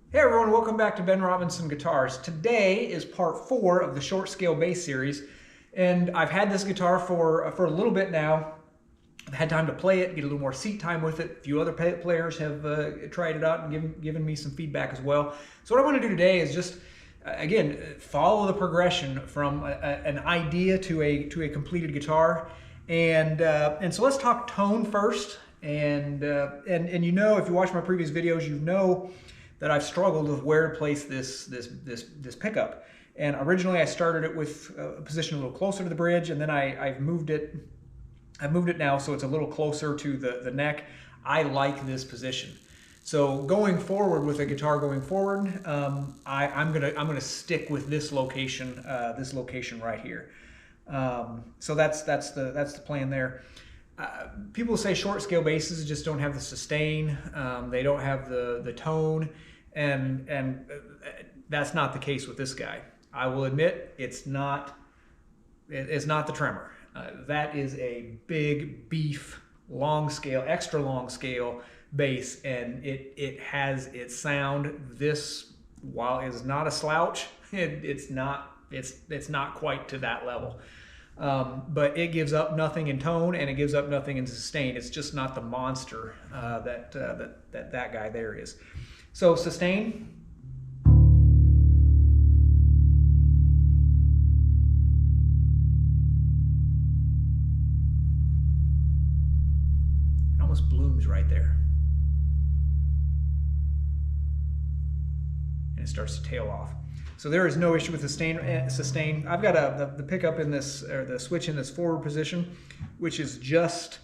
Hey everyone, welcome back to Ben Robinson Guitars. Today is part 4 of the short scale bass series, and I've had this guitar for a little bit now. I've had time to play it, get a little more seat time with it. A few other players have tried it out and given me some feedback as well. So what I want to do today is just, again, follow the progression from an idea to a completed guitar. And so let's talk tone first. And you know, if you watch my previous videos, you know that I've struggled with where to place this pickup. And originally I started it with a position a little closer to the bridge, and then I've moved it now so it's a little closer to the neck. I like this position. So going forward with a guitar going forward, I'm gonna stick with this location right here. So that's the plan there. People say short scale basses just don't have the sustain, they don't have the tone, and that's not the case with this guy. I will admit it's not the tremor. That is a big beef, long scale, extra long scale bass, and it has its sound. This, while it is not a slouch, it's not quite to that level. But it gives up nothing in tone, and it gives up nothing in sustain. It's just not the monster that guy there is. So sustain. It almost blooms right there. And it starts to tail off. So there is no issue with sustain. I've got the pickup in this, or the switch in this forward position, which is just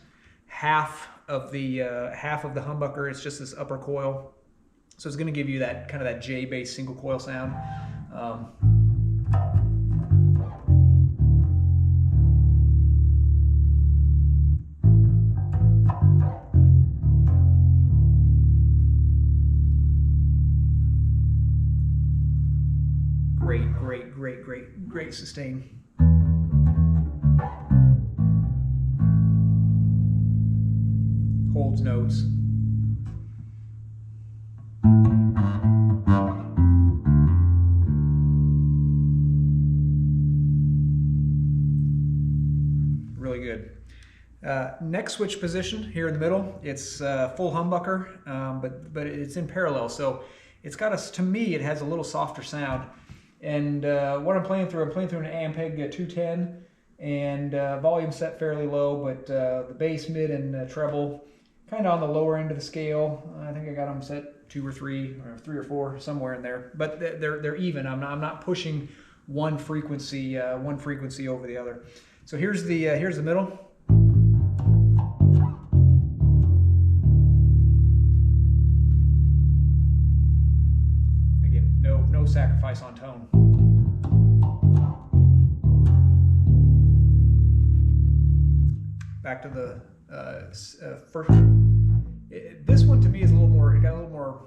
half of the humbucker. It's just this upper coil. So it's going to give you that kind of that J bass single coil sound. Great sustain. Holds notes. Really good. Neck switch position here in the middle. It's full humbucker, but it's in parallel, so it's got to me it has a little softer sound. And what I'm playing through an Ampeg 210, and volume set fairly low, but the bass, mid, and treble kind of on the lower end of the scale. I think I got them set 2 or 3, or 3 or 4, somewhere in there. But they're even. I'm not pushing one frequency over the other. So here's the middle. Again, no sacrifice on tone. Back to the first. This one to me is a little more. It got a little more.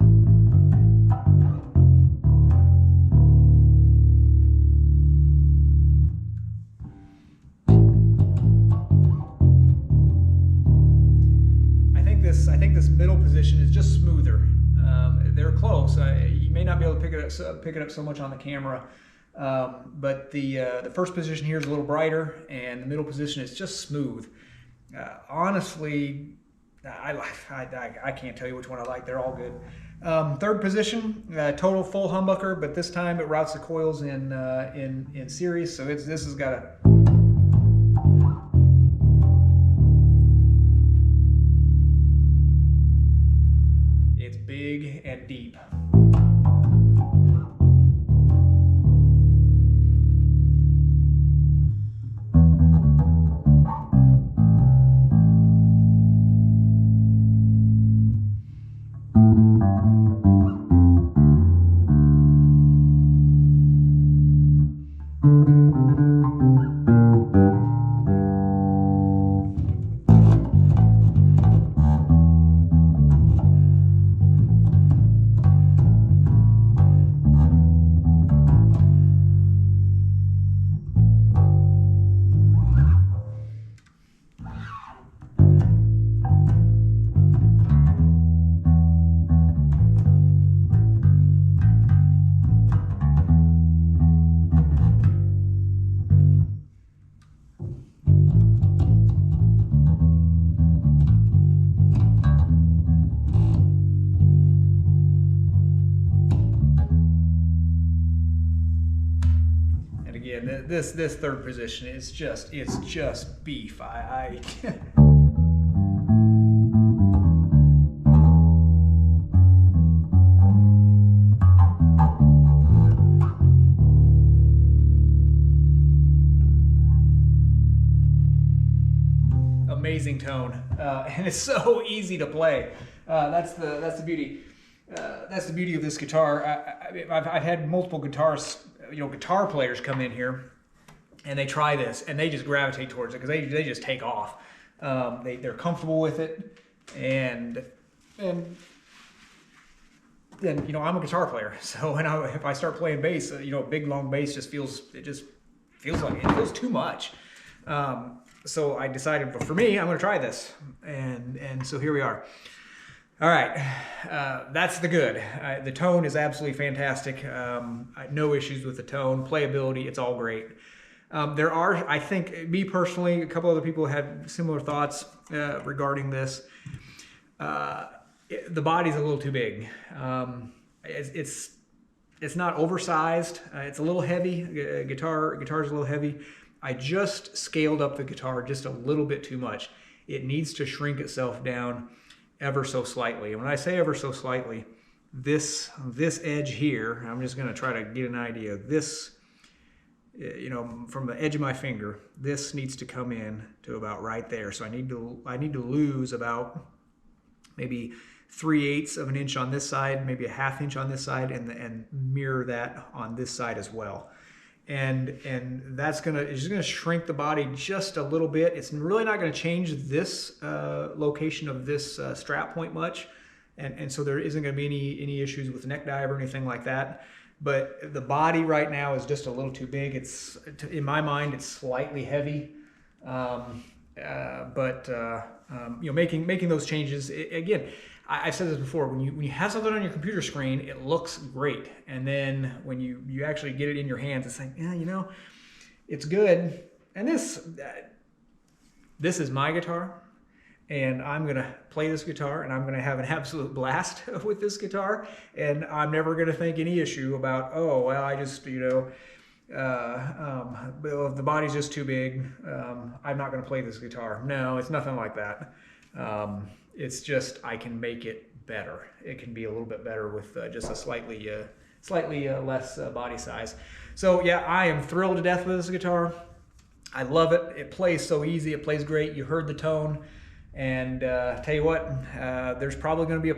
I think this middle position is just smoother. They're close. You may not be able to pick it up so much on the camera, but the first position here is a little brighter, and the middle position is just smooth. Honestly, I can't tell you which one I like. They're all good. Third position, total full humbucker, but this time it routes the coils in series, so this has got a. It's big and deep. again, this third position is just, it's just beef. Amazing tone, and it's so easy to play. That's the beauty. That's the beauty of this guitar. I've had multiple guitar players come in here, and they try this, and they just gravitate towards it because they just take off. They're comfortable with it, and then I'm a guitar player, so if I start playing bass, a big long bass just feels too much. So I decided, but for me, I'm going to try this, and so here we are. All right, that's the good. The tone is absolutely fantastic. No issues with the tone, playability, it's all great. There are, I think, me personally, a couple other people had similar thoughts regarding this. The body's a little too big. It's not oversized. It's a little heavy. Guitar's a little heavy. I just scaled up the guitar just a little bit too much. It needs to shrink itself down ever so slightly. And when I say ever so slightly, this edge here, I'm just going to try to get an idea. This, from the edge of my finger, this needs to come in to about right there. So I need to lose about maybe 3/8 of an inch on this side, maybe a 1/2 inch on this side, and mirror that on this side as well. And it's just gonna shrink the body just a little bit. It's really not going to change this location of this strap point much, and so there isn't going to be any issues with neck dive or anything like that. But the body right now is just a little too big. It's, in my mind, it's slightly heavy. Making those changes again. I've said this before, when you have something on your computer screen, it looks great. And then when you actually get it in your hands, it's like, yeah, it's good. And this is my guitar, and I'm going to play this guitar, and I'm going to have an absolute blast with this guitar. And I'm never going to think any issue about, oh, well, I just, the body's just too big. I'm not going to play this guitar. No, it's nothing like that. It's just, I can make it better. It can be a little bit better with just a slightly less body size. So yeah, I am thrilled to death with this guitar. I love it. It plays so easy. It plays great. You heard the tone. And tell you what, there's probably going to be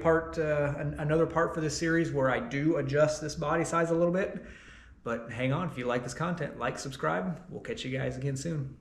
another part for this series where I do adjust this body size a little bit. But hang on, if you like this content, like, subscribe. We'll catch you guys again soon.